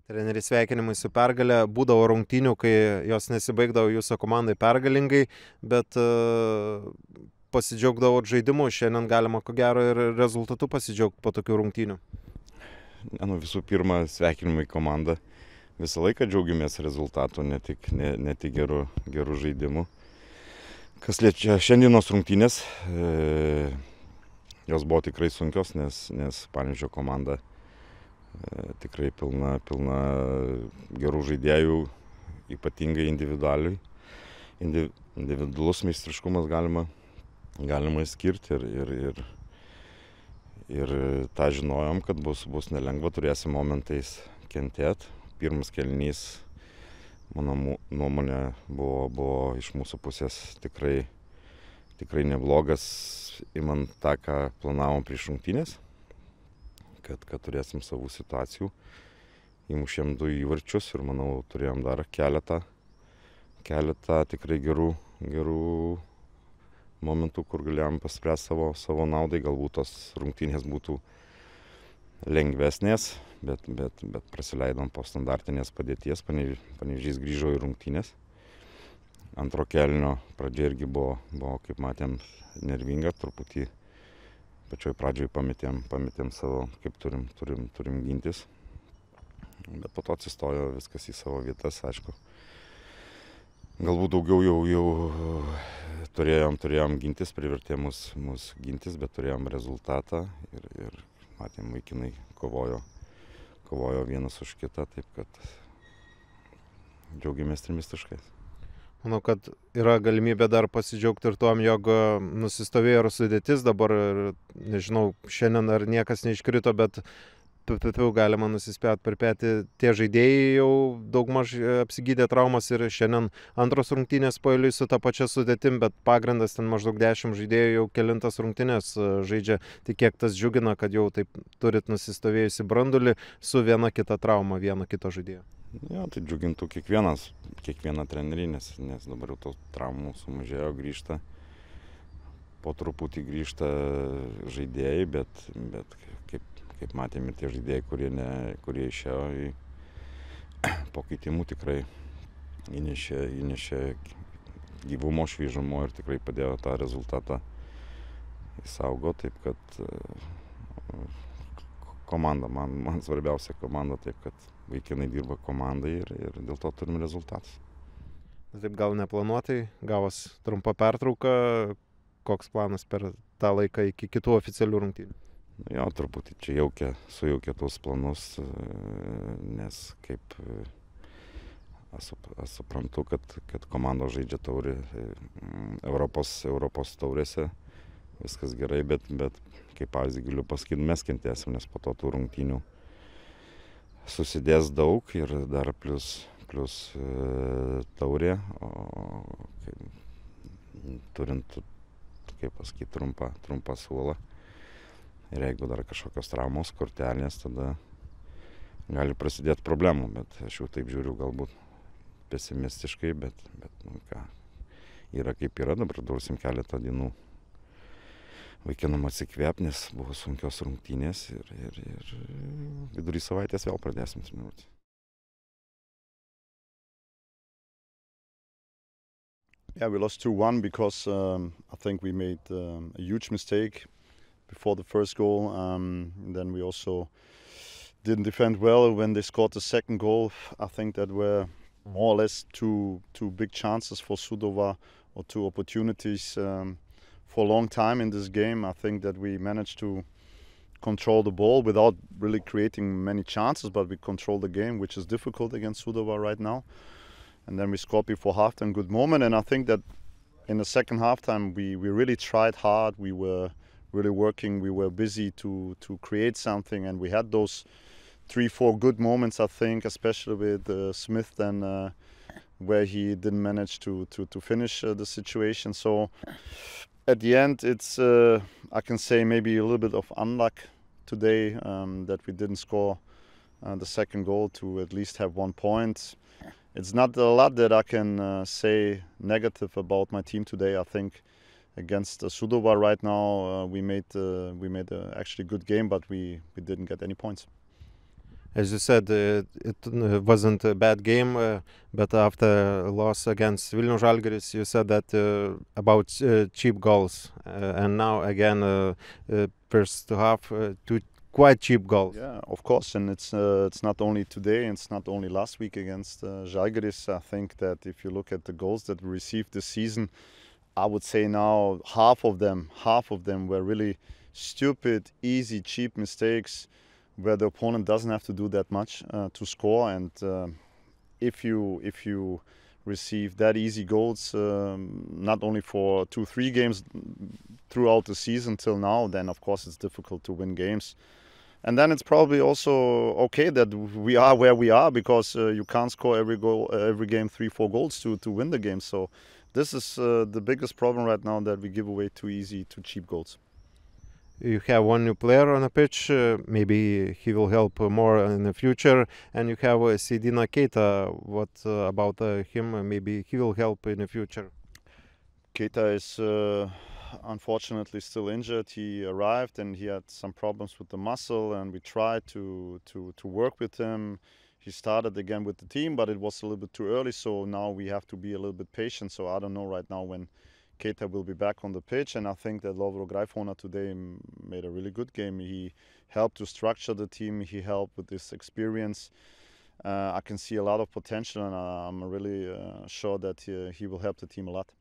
Treneris, sveikinimai su pergalė. Būdavo rungtynių, kai jos nesibaigdavo jūsų komandai pergalingai, bet pasidžiaugdavot žaidimu. Šiandien galima ko gero ir rezultatu pasidžiaugti po tokių rungtynių. Visų pirma, sveikinimai komanda. Visą laiką džiaugiamės rezultatų, ne tik gerų žaidimų. Kas liečia šiandienos rungtynės, jos buvo tikrai sunkios, nes Panevėžio komanda tikrai pilna gerų žaidėjų, ypatingai individualus meistriškumas galima skirti ir tą žinojom, kad bus nelengva, turėsim momentais kentėti. Pirmas kėlinys, mano nuomonė, buvo iš mūsų pusės tikrai neblogas, imant tą, ką planavom prieš rungtynės, kad turėsim savų situacijų. Įmušėm 2 įvarčius ir manau turėjom dar keletą tikrai gerų momentų, kur galėjom paspręsti savo naudai. Galbūt tos rungtynės būtų lengvesnės, bet prasileidom po standartinės padėties. Panevėžys grįžo į rungtynės. Antro kėlinio pradžia irgi buvo, kaip matėm, nervinga, truputį pačioj pradžioj pametėm savo, kaip turim gintis. Bet po to atsistojo viskas į savo vietas, aišku. Galbūt daugiau jau turėjom gintis, privertė mus gintis, bet turėjom rezultatą ir matėm, vaikinai kovojo vienas už kitą, taip kad džiaugiamės 3 taškais. Manau, kad yra galimybė dar pasidžiaugti ir tuom, jog nusistovėjo ir sudėtis. Dabar, nežinau, šiandien ar niekas neiškrito, bet galima nusispėti per petį. Tie žaidėjai jau daugmaž apsigydė traumas ir šiandien antros rungtynės paeiliui su ta pačia sudėtim, bet pagrindas ten maždaug 10 žaidėjų jau kelintas rungtynės žaidžia. Tai kiek tas džiugina, kad jau taip turit nusistovėjusi brandulį su viena kita trauma, vieno kito žaidėjo. Jo, tai džiugintų kiekvieną trenerį, nes dabar jau tos traumų sumažėjo, grįžta. Po truputį grįžta žaidėjai, bet kaip matėm ir tie žaidėjai, kurie išėjo po keitimų, tikrai įnešė gyvumo, šviežumo ir tikrai padėjo tą rezultatą išsaugoti. Taip kad komanda, man svarbiausia komanda, taip kad vaikinai dirba komandai ir dėl to turim rezultatus. Taip gal neplanuotai, gavos trumpa pertrauka, koks planas per tą laiką iki kitų oficialių rungtynių? Jo, truputį čia sujaukė tuos planus, nes kaip aš suprantu, kad komandos žaidžia taurį Europos taurėse, viskas gerai, bet kaip pavyzdį galiu pasakyti, mes kentėsim, nes po to tų rungtynių susidės daug ir dar plus taurė, o turint, kaip pasakyti, trumpą suolą. Ir jeigu dar kažkokios traumos, kortelės, tada gali prasidėti problemų, bet aš jau taip žiūriu galbūt pesimistiškai, bet yra kaip yra, dabar dursim keletą dienų vaikinam atsikvėpti, nes buvo sunkios rungtynės ir vidury savaitės vėl pradėsim treniruoti. Yeah, we lost 2-1 because I think we made a huge mistake before the first goal. Then we also didn't defend well when they scored the second goal. I think that were more or less two big chances for Sudova, or 2 opportunities for a long time in this game. I think that we managed to control the ball without really creating many chances, but we control the game, which is difficult against Sudova right now. And then we scored before halftime, good moment. And I think that in the second halftime, we really tried hard. We were really working. We were busy to create something, and we had those 3-4 good moments, I think, especially with Smith then, where he didn't manage to finish the situation. So at the end, it's I can say maybe a little bit of unluck today that we didn't score the second goal to at least have 1 point. It's not a lot that I can say negative about my team today. I think against Sudova right now we made actually good game, but we didn't get any points. As you said, it wasn't a bad game, but after loss against Vilnius Žalgiris, you said that about cheap goals, and now again, first half, two quite cheap goals. Yeah, of course, and it's not only today, and it's not only last week against Žalgiris. I think that if you look at the goals that we received this season, I would say now half of them were really stupid, easy, cheap mistakes where the opponent doesn't have to do that much to score. And if you receive that easy goals, not only for 2-3 games throughout the season till now, then of course it's difficult to win games. And then it's probably also okay that we are where we are, because you can't score every game 3-4 goals to win the game. So this is the biggest problem right now, that we give away too easy, too cheap goals. You have one new player on the pitch, maybe he will help more in the future, and you have Siedina Keita. What about him? Maybe he will help in the future. Keita is unfortunately still injured. He arrived and he had some problems with the muscle, and we tried to work with him. He started again with the team, but it was a little bit too early, so now we have to be a little bit patient. So I don't know right now when Keita will be back on the pitch, and I think that Lovro Greifhoner today made a really good game. He helped to structure the team, he helped with this experience. I can see a lot of potential, and I'm really sure that he will help the team a lot.